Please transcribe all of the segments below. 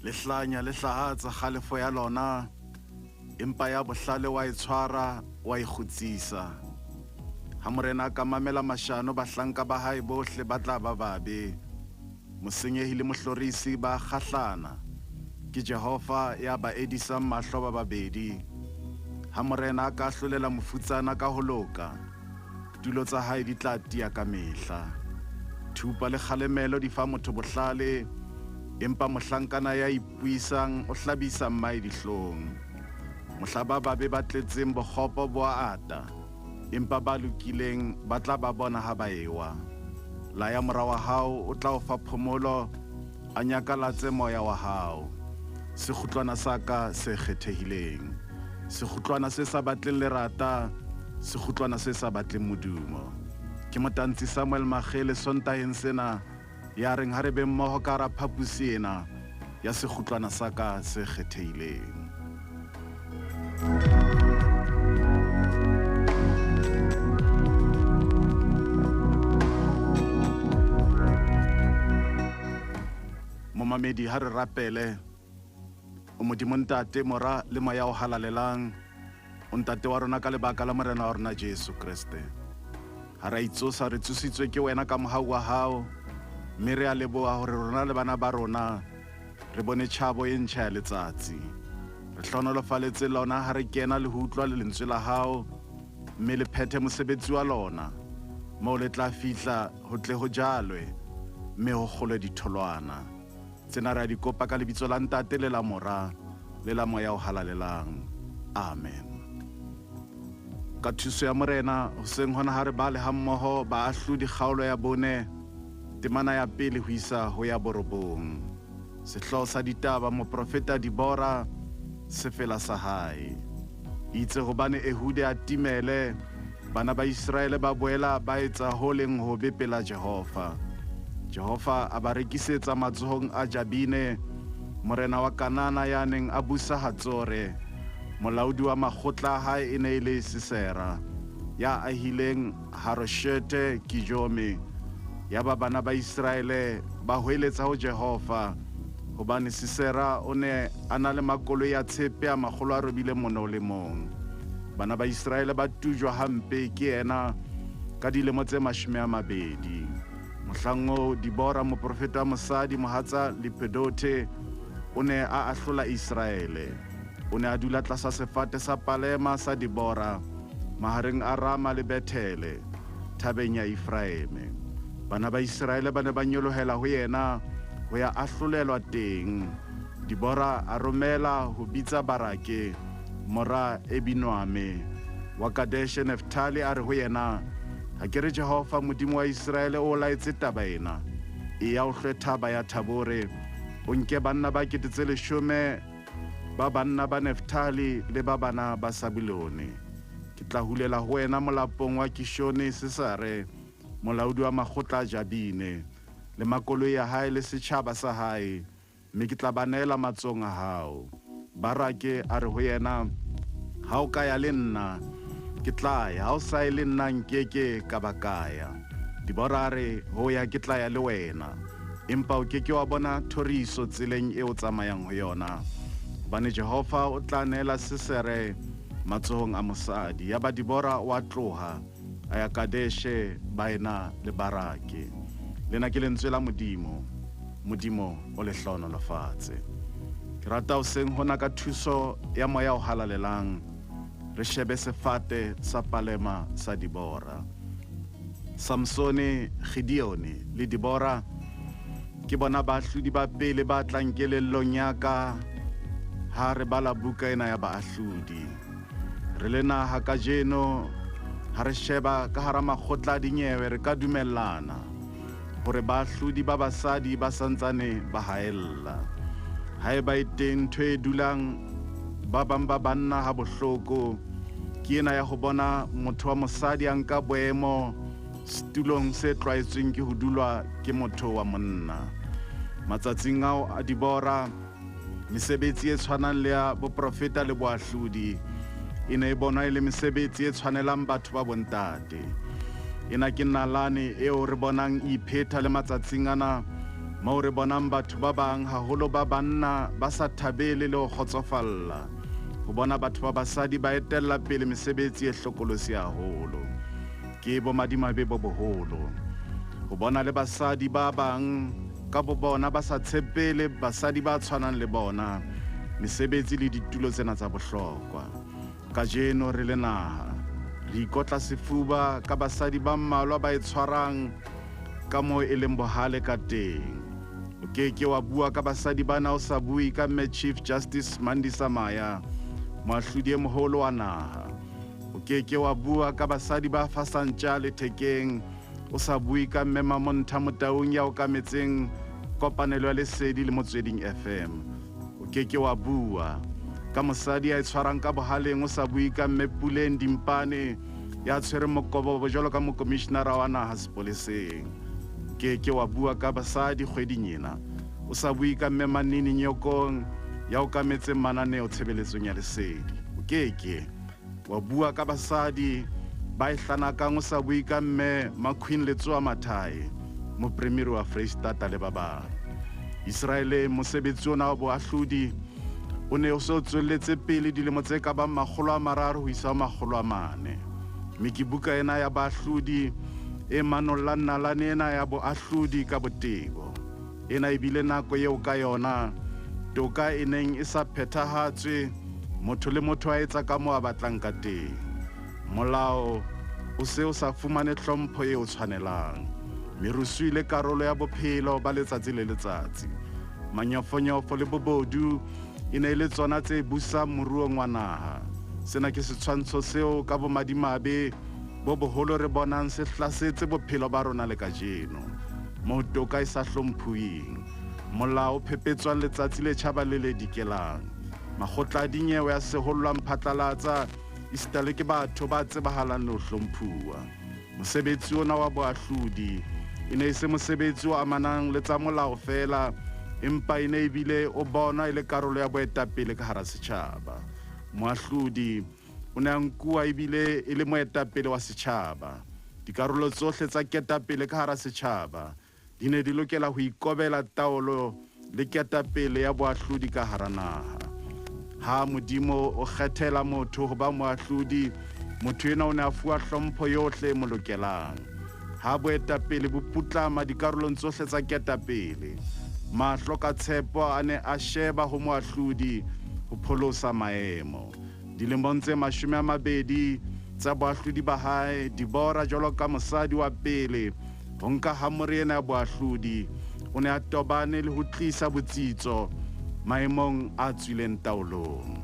Lehlanya le hlahatsa kgalefo ya lona, empa ya bohlale wa itshwara wa ikgutsisa. Ha morena ka mamela mashano bahlanka ba hae bohle ba tla ba babe. Mosenyehi le mohlorisi ba kgahlana. Ke Jehova ya ba edisang mahlo ba babedi. Ha morena ka hlolela mofutsana ka ho loka, tulo tsa hae di tla tia ka mehla. Thupa le kgalemelo di fa motho bohlale, empa mohlankana ya ipuisang o hlabisa mmae dihlong. Mohlaba ba be ba tletseng bokgopo bo a ata, empa ba lokileng ba tla ba bona ha ba ewa. La ya mora wa hao o tla o fa phomolo, a nyakalatse moya wa hao. Sekgutlwana sa ka se kgethehileng, sekgutlwana se sa batleng lerata, sekgutlwana se sa batleng modumo. Ke Motantsi Samuel Magele Sontaheng sena, ya reng ha re be mmoho ka hara phapusi ena ya sekgutlwana sa ka se kgethehileng. Momamedi ha re rapele, o Modimo Ntate mora le moya o halalelang, o Ntate wa rona ka lebaka la morena wa rona Jesu Kriste. Ha ra itsosa re tsositswe ke wena ka mohau wa hao, mme re a leboha hore rona le bana ba rona re bone tjhabo e ntjha ya letsatsi. Re hlonolofaletse lona ha re kena le ho utlwa lentswe la hao, mme le phethe mosebetsi wa lona, moo le tla fihla ho tle ho jalwe, mme ho kgolwe ditholwana. Tsena re a di kopa ka lebitso la Ntate le la Mora le la Moya o halalelang. Amen. Ka thuso ya morena hoseng hona ha re ba le hammoho baahlodi kgaolo ya bone, temana ya pele ho isa ho ya borobong. Sehloho sa ditaba moprofeta Dibora se fela sa hae. Itse hobane Ehude a timele, bana ba Israele ba boela ba etsa ho leng hobe pela Jehova. Jehova a ba rekisetsa matsohong a Jabine, morena wa Kanana ya neng a busa Hatsore. Molaodi wa makgotla hae e ne le Sisera, ya ahileng Haroshete Kijome. Ya ba bana ba Israele ba hoeletsa ho Jehova, hobane Sisera o ne a na le makoloi a tshepe a 800. Bana ba Israele ba tujwa hampe ke ena ka dilemo tse 20. Mohlango Dibora moprofeta mosadi mohatsa Lepedote o ne a ahlola Israele. O ne a dula tlasa sefate sa palema sa Dibora, mahareng a Rama le Bethele, thabeng ya Efraeme. Bana ba Israele ba ne ba nyolohela ho yena ho ya ahlolelwa teng. Dibora a romela ho bitsa Barake, mora Ebinoame wa Kadesh Neftali, a re ho yena, ha ke re Jehova Modimo wa Israele o laetse taba ena, e ya o hlwe thaba ya Tabore, o nke banna ba 10,000 ba banna ba Neftali le ba bana ba Sabulone. Ke tla hulela ho wena molapong wa Kishone Sisare, molaodi wa makgotla a Jabine, le makoloi ya hae le setjhaba sa hae, mme ke tla banela matsong a hao. Barake a re ho yena, ha o ka ya le nna, ke tla ya, ha o sa le nna nkeke ka ba kaya. Dibora re ho ya ke tla ya le wena, empa o keke wa bona thoriso tseleng e o tsamayang ho yona. Bane Jehova o tla nela Sisere matsohong a mosadi. Ya ba Dibora wa tloha a ya Kadeshe baena le Barake. Lena ke lentswe la Modimo, Modimo o le hlonolofatse. Ke rata hoseng hona ka thuso ya moya o halalelang, re shebe sefate sa palema sa Dibora. Samsone, Gideone le Dibora ke bona baahlodi ba pele ba tlang kelellong ya ka ha re bala buka ena ya baahlodi. Re le naha kajeno, ha re sheba ka hara makgotla a dinyewe, re ka dumellana hore baahlodi ba basadi ba santsane ba haella. Haeba e teng ntho e dulang ba bang ba banna ha bohloko, ke ena ya ho bona motho wa mosadi a nka boemo setulong se tlwaetsweng ke ho dulwa ke motho wa monna. Matsatsing ao a Dibora, mesebetsi e tshwanang le ya boprofeta le boahlodi e ne e bonwa e le mesebetsi e tshwanelang batho ba bontate. Ena ke nalane eo re bonang ipheta le matsatsing ana moo re bonang batho ba bang haholo ba banna ba sa thabele le ho kgotsofalla ho bona batho ba basadi ba etella pele mesebetsi e hlokolosi haholo ke bomadimabe bo boholo ho bona le basadi ba bang ka bo bona ba sa tshepele basadi ba tshwanang le bona mesebetsi le ditulo tsena tsa bohlokwa kajeno re le naha re ikotla sefuba ka basadi ba mmalwa ba e tshwarang ka moo e leng bohale ka teng o keke wa bua ka basadi bana o sa bue ka mme Chief Justice Mandisa Maya moahlodi e moholo wa naha o keke wa bua ka basadi ba fasantja lethekeng o sa bue ka mme Mamontha Motaung ya o kametseng kopanelo ya Lesedi le Motsweding FM o keke wa bua ka mosadi ya tshwarang ka bohaleng o sa bue ka mme Puleng Dimpane ya tshwere mokobobo jwalo ka mokomishenara wa naha sepoleseng keke wa bua ka basadi kgweding ena o sa bue ka mme Manini Nyokong ya o kametseng mananeo tshebeletsong ya Lesedi o keke wa bua ka basadi ba ihlanakang o sa bue ka mme Maqueen Letsoa Mathai mopremiri wa Freistata le ba bang Israele mosebetsi ona wa boahlodi o ne o so tswelletse pele dilemo tse ka bang 300 ho isa 400 mikibuka ena ya baahlodi e manolla nalane ena ya boahlodi ka botebo ena e bile nako eo ka yona toka e neng e sa phethahatswe motho le motho a etsa ka moo a batlang ka teng molao o se o sa fumane hlompho eo tshwanelang merusu ile karolo ya bophelo ba letsatsi le letsatsi manyofonyofo le bobodu e ne le tsona tse busang moruong wa naha sena ke setshwantsho seo ka bomadimabe bo boholo re bonang se hlasetse bophelo ba rona le kajeno moo toka e sa hlomphuweng molao phepetswang letsatsi le tjhaba le le dikelang makgotla a dinyewe ya sehollwang phatlalatsa isitale ke batho ba tsebahalang le ho hlomphuwa mosebetsi ona wa boahlodi e ne se mosebetsi o amanang le tsa molao fela empa e ne e bile o bona e le karolo ya boetapele ka hara setjhaba moahlodi o ne a nkuwa e bile e le moetapele wa setjhaba dikarolo tsohle tsa ketapele ka hara setjhaba di ne di lokela ho ikobela taolo le ketapele ya boahlodi ka hara naha ha modimo o kgethela motho ho ba moahlodi motho ena o ne a fuwa hlompho yohle mo lokelang ha boetapele bo putlama dikarolong tsohle tsa ketapele mahlo ka tshepo a ne a sheba ho moahlodi ho pholosa maemo dilemong tse 20 tsa boahlodi ba hae Dibora jwalo ka mosadi wa pele ho nka hamore ena ya boahlodi o ne a tobane le ho tlisa botsitso maemong a tswileng taolong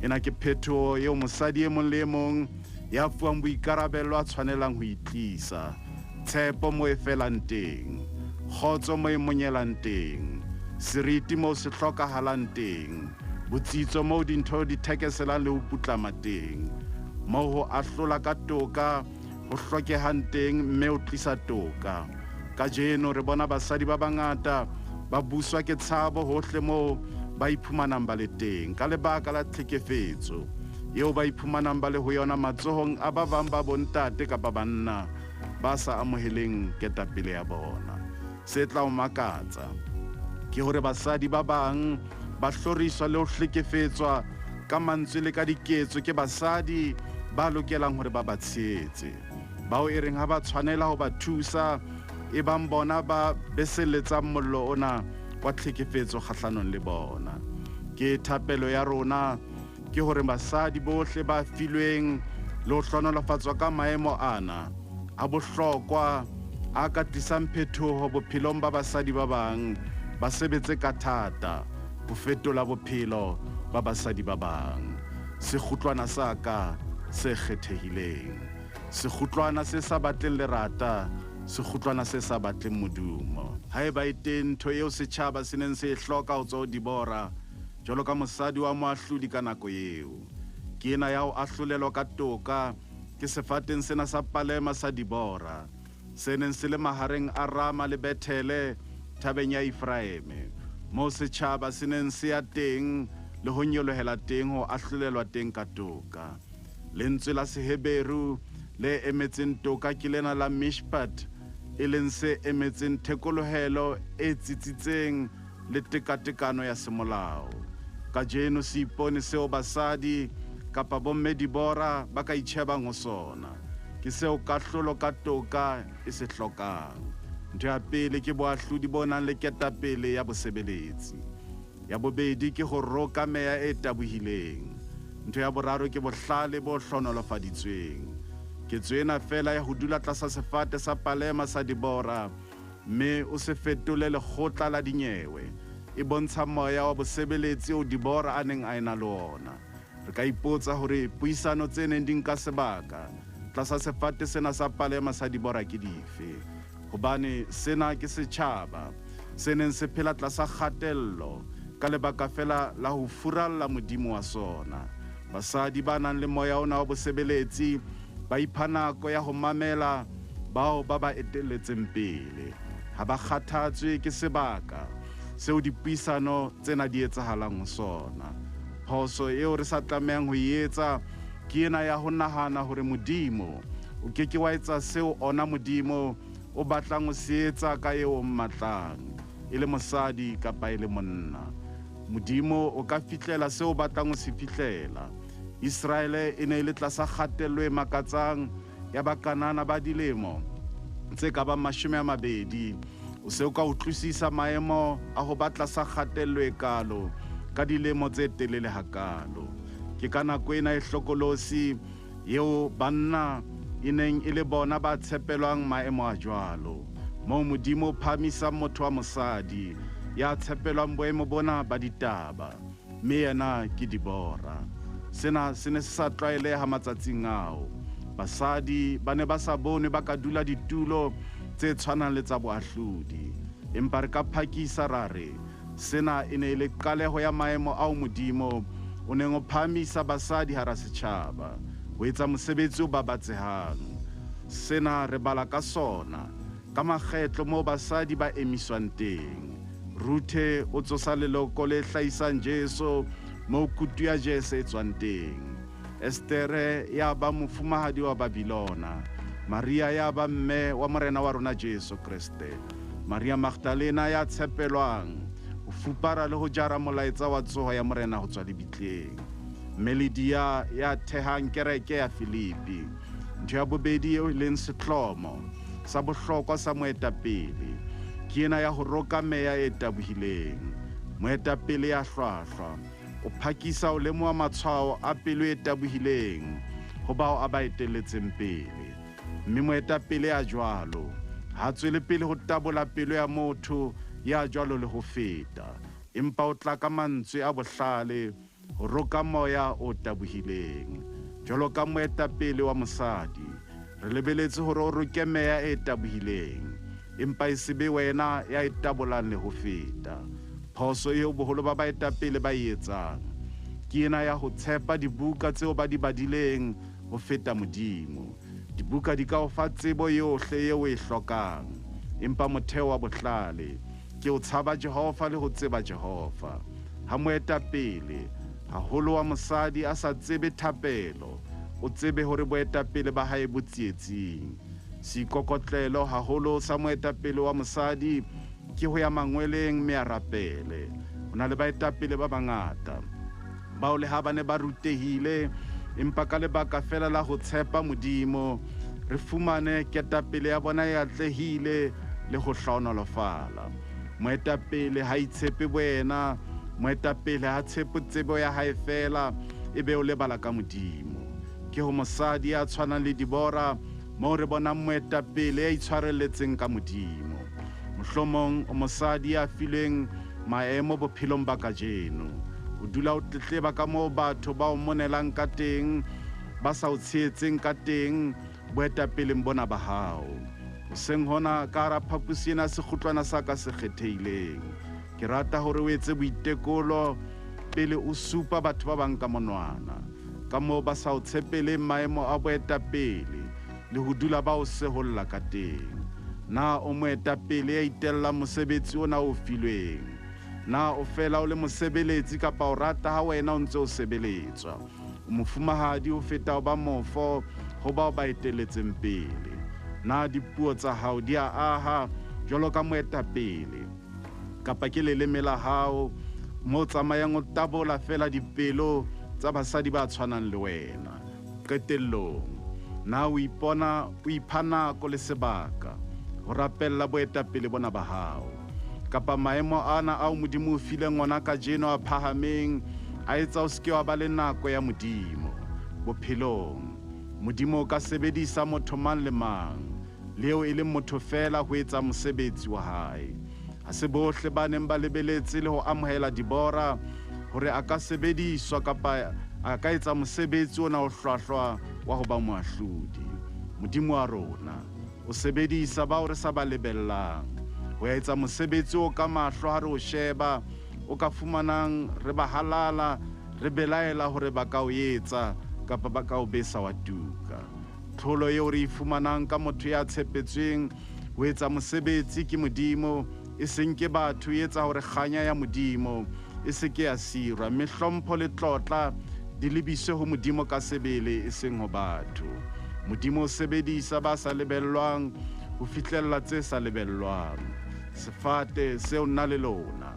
ena ke phetho eo mosadi e mong le e mong ya fuwang boikarabelo a tshwanelang ho itlisa tshepo mo e felang teng kgotso mo e monyelang teng seriti mo se hlokahalang teng botsitso mo dintho di thekeselang le ho putlama teng mo ho ahlola ka toka ho hlokehang teng mme o tlisa toka kajeno re bona basadi ba bangata ba buswa ke tshabo hohle mo ba iphumanang ba le teng ka lebaka la tlhekefetso eo ba iphumanang ba le ho yona matsohong a ba bang ba bontate kapa banna ba sa amoheleng ketapele ya bona se tla o makatsa ke hore basadi ba bang ba hloriswa le ho hlekefetswa ka mantswe le ka diketso ke basadi ba lokelang hore ba ba tshetse bao e reng ha ba tshwanela ho ba thusa e bang bona ba beseletsang mollo ona wa tlhekefetso kgahlanong le bona ke thapelo ya rona ke hore basadi bohle ba filweng le ho hlonolofatswa ka maemo ana a bohlokwa a ka tlisang phethoho bophelong ba basadi ba bang ba sebetse ka thata ho fetola bophelo ba basadi ba bang sekgutlwana sa ka se kgethehileng sekgutlwana se sa batleng lerata sekgutlwana se sa batleng modumo haeba e teng ntho eo setjhaba se neng se e hloka ho tswa Dibora jwalo ka mosadi wa moahlodi ka nako eo ke ena ya ho ahlolelwa ka toka ke sefateng sena sa Palema sa Dibora se neng se le mahareng a Rama le Bethele thabeng ya Efraeme moo setjhaba se neng se ya teng le ho nyolohela teng ho ahlolelwa teng ka toka lentswe la Seheberu le emetseng toka ke lena la Mishpat e leng se emetseng thekolohelo e tsitsitseng le tekatekano ya semolao. Kajeno se ipone seo basadi kapa bomme Dibora ba ka itjhebang ho sona, ke seo kahlolo ka toka e se hlokang. Ntho ya pele ke boahlodi bo nang le ketapele ya bosebeletsi. Ya bobedi ke ho roka meya e tabohileng. Ntho ya boraro ke bohlale bo hlonolofaditsweng. Ketso ena fela ya ho dula tlasa sefate sa palema sa Dibora, mme o se fetole lekgotla la dinyewe, e bontsha moya wa bosebeletsi o Dibora a neng a ena le ona. Re ka ipotsa hore puisano tse neng di nka sebaka tlasa sefate sena sa palema sa Dibora ke dife, hobane sena ke setjhaba se neng se phela tlasa kgatello ka lebaka fela la ho furalla Modimo wa sona. Basadi ba nang le moya ona wa bosebeletsi ba ipha nako ya ho mamela bao ba ba etelletseng pele, ha ba kgathatswe ke sebaka seo dipuisano tsena di etsahalang ho sona. Phoso eo re sa tlamehang ho etsa ke ena ya ho nahana hore Modimo o keke wa etsa seo ona Modimo o batlang ho se etsa ka eo mmatlang, e le mosadi kapa e le monna. Modimo o ka fihlela seo o batlang ho se fihlela. Israele e ne le tlasa kgatello e makatsang ya bakanana ba dilemo tse ka bang 20. O se o ka utlwisisa maemo a ho ba tlasa kgatello e kalo ka dilemo tse telele hakalo. Ke ka nako ena e hlokolosi eo banna e neng e le bona ba tshepelwang maemo a jwalo, moo Modimo o phahamisang motho wa mosadi ya tshepelwang boemo bona ba ditaba, mme yena ke Dibora. Sena se ne se sa tlwaeleha matsatsing ao. Basadi ba ne ba sa bone ba ka dula ditulo tse tshwanang le tsa boahlodi, empa re ka phakisa rare sena e ne e le qaleho ya maemo ao Modimo o neng o phamisa basadi hara setjhaba ho etsa mosebetsi o babatsehang. Sena re bala ka sona ka makgetlo moo basadi ba emiswang teng. Ruthe o tsosa leloko le hlahisang Jesu moo kutu ya Jese e tswang teng. Estere ya ba mofumahadi wa Babilona. Maria ya ba mme wa morena wa rona Jesu Kriste. Maria Magdalena ya tshepelwang ho fupara le ho jara molaetsa wa tsoho ya morena ho tswa lebitleng. Melidia ya thehang kereke ya Filipi. Ntho ya bobedi eo e leng setlomo sa bohlokwa sa moetapele ke ena ya ho roka meya e tabohileng. Moetapele ya hlwahlwa o phakisa o lemoha matshwao a pelo e tabohileng ho bao a ba etelletseng pele. Mme moetapele ya jwalo ha tswele pele ho tabola pelo ya motho ya jwalo le ho feta, empa o tla ka mantswe a bohlale ho roka moya o tabohileng. Jwalo ka moetapele wa mosadi re lebeletse hore o roke meya e tabohileng, empa e sebe wena ya etabolang le ho feta. Phoso eo boholo ba baetapele ba etsang ke ena ya ho tshepa dibuka tseo ba di badileng ho feta Modimo. Dibuka di ka o fa tsebo yohle eo e hlokang, empa motheo wa bohlale ke o tshaba Jehova le ho tseba Jehova. Ha moetapele haholo wa mosadi a sa tsebe thapelo, o tsebe hore boetapele ba hae bo tsietsing. Seikokotlelo haholo sa moetapele wa mosadi ke ho ya mangweleng mme a rapele. Ho na le baetapele ba bangata bao le ha ba ne ba rutehile, empa ka lebaka fela la ho tshepa Modimo re fumane ketapele ya bona e atlehile le ho hlohonolofala. Moetapele ha itshepe boena, moetapele ha tshepe tsebo ya hae fela, ebe o lebala ka Modimo. Ke ho mosadi ya tshwanang le Dibora moo re bonang moetapele ya itshwarelletseng ka Modimo. Mohlomong o mosadi ya fileng maemo bophelong ba kajeno, o dula o tletleba ka moo batho ba o monelang ka teng, ba sa o tshehetseng ka teng boetapeleng bona ba hao. Seng hona ka hara phapusi ena sekgutlwana sa ka se kgethehileng. Ke rata hore o etse boitekolo pele o supa batho ba bang ka monwana, ka moo ba sa o tshepeleng maemo a boetapele le ho dula ba o seholla ka teng. Na o moetapele ya itellang mosebetsi ona o filweng? Na o fela o le mosebeletsi kapa o rata ha wena o ntse o sebeletswa? O mofumahadi o feta o ba mofo ho bao ba etelletseng pele. na dipuo tsa hao di a aha jwalo ka moetapele kapa ke leleme la hao mo tsamayang o tabola fela dipelo tsa basadi ba tshwanang le wena? Qetellong, na o ipona o ipha nako le sebaka ho rapella boetapele bona ba hao, kapa maemo ana ao Modimo o fileng ona kajeno a phahameng a etsa o seke wa ba le nako ya Modimo bophelong? Modimo o ka sebedisa motho mang le mang, leo e leng motho fela ho etsa mosebetsi wa hae. Ha se bohle ba neng ba lebeletse le ho amohela Dibora hore a ka sebediswa kapa a ka etsa mosebetsi ona o hlwahlwa wa ho ba moahlodi. Modimo wa rona o sebedisa bao re sa ba lebellang ho etsa mosebetsi o ka mahlo ha re o sheba, o ka fumanang re ba halala, re belaela hore ba ka o etsa kapa ba ka o besa wa tuka. Tlholo eo re fumanang ka motho ya tshepetsweng ho etsa mosebetsi ke Modimo, e seng ke batho, e etsa hore kganya ya Modimo e se ke ya sirwa, mme hlompho le tlotla di lebiswe ho Modimo ka sebele, e seng ho batho. Modimo o sebedisa ba sa lebellwang ho fihlella tse sa lebellwang. Sefate seo nna le lona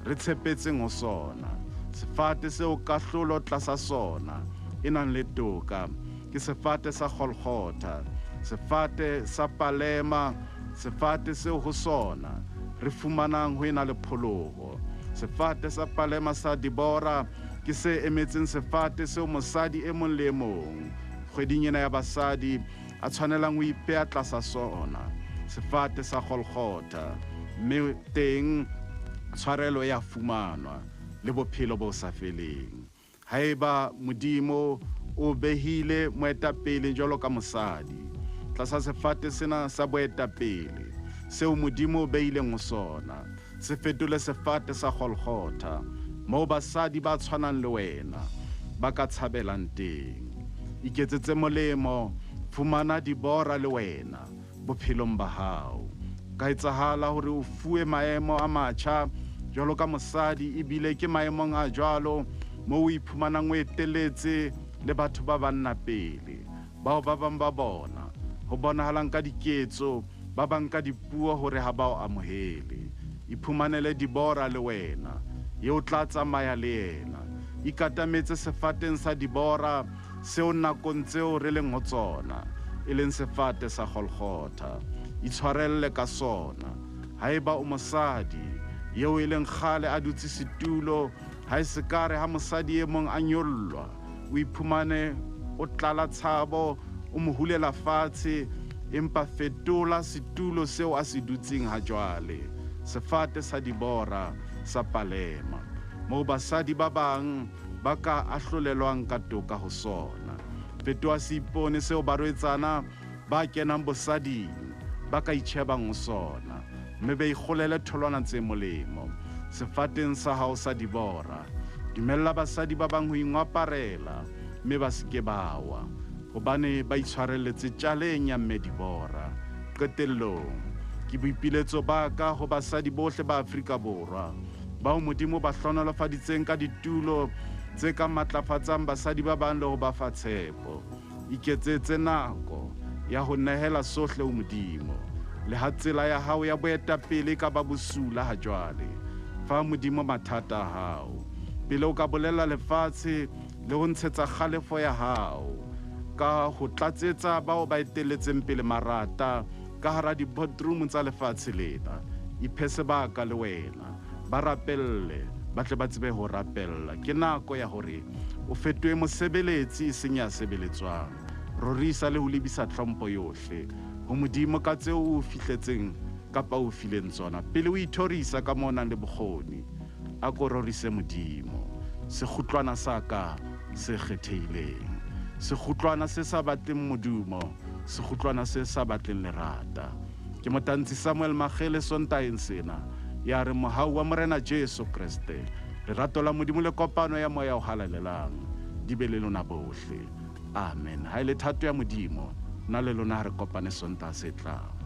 re tshepetseng ho sona, sefate seo kahlolo tlasa sona e nang le toka, ke sefate sa Golgotha, sefate sa Palema, sefate seo ho sona re fumanang ho ena le pholoho. Sefate sa Palema sa Dibora ke se emetseng sefate seo mosadi e mong le e mong kgweding ena ya basadi a tshwanelang ho ipeha tlasa sona, sefate sa Golgotha, mme teng tshwarelo ya fumanwa le bophelo bo sa feleng. Haeba Modimo o behile moetapele jwalo ka mosadi tlasa sefate sena sa boetapele seo Modimo o behileng ho sona, se fetole sefate sa Golgotha moo basadi ba tshwanang le wena ba ka tshabelang teng. Iketsetse molemo, fumana Dibora le wena bophelong ba hao. Ka etsahala hore o fuwe maemo a matjha jwalo ka mosadi, ebile ke maemong a jwalo moo o iphumanang o eteletse le batho ba banna pele, bao ba bang ba bona ho bonahalang ka diketso, ba bang ka dipuo hore ha ba o amohele. Iphumanele Dibora le wena, eo tla tsamaya le yena. Ikatametse sefateng sa Dibora seo nakong tseo re leng ho tsona, e leng sefate sa Golgotha. Itshwarelle ka sona. Haeba o mosadi eo e leng kgale a dutse setulo, ha e sekare ha mosadi e mong a nyollwa, o iphumane o tlala tshabo, o mo hulela fatshe, empa fetola setulo seo a se dutseng ha jwale, sefate sa Dibora sa Palema, moo basadi ba bang ba ka ahlolelwang ka toka ho sona. Fetoha seipone seo barwetsana ba kenang bosading ba ka itjhebang ho sona, mme ba ikgolele tholwana tse molemo sefateng sa hao sa Dibora. Dumella basadi ba bang ho ingwaparela, mme ba seke ba wa, hobane ba itshwarelletse tjaleng ya mme Dibora. Qetellong, ke boipiletso ba ka ho basadi bohle ba Afrika Borwa bao Modimo ba hlonolofaditseng ka ditulo tse ka matlafatsang basadi ba bang le ho ba fa tshepo. Iketsetse nako ya ho nehela sohle ho Modimo, le ha tsela ya hao ya boetapele ka ba bosula ha jwale. Fa Modimo mathata a hao pele o ka bolela lefatshe le ho ntshetsa kgalefo ya hao ka ho tlatsetsa bao ba eteletseng pele marata ka hara di-boardroom tsa lefatshe lena. Iphe sebaka le wena, ba rapelle, ba tle ba tsebe ho rapella. Ke nako ya hore o fetohe mosebeletsi e seng ya sebeletswang. Rorisa le ho lebisa tlhompho yohle ho Modimo ka tseo o fihletseng kapa o fileng tsona, pele o ithorisa ka mona le bokgoni. A ko rorise Modimo, sekgutlwana sa ka se kgethehileng, sekgutlwana se sa batleng modumo, sekgutlwana se sa batleng lerata. Ke Motantsi Samuel Magele sontaheng sena ya re mohau wa Morena Jesu Kriste, lerato la Modimo le kopano ya moya o halalelang di be le lona bohle. Amen. Ha ile thato ya Modimo na le lona re kopane sontaha se tlang.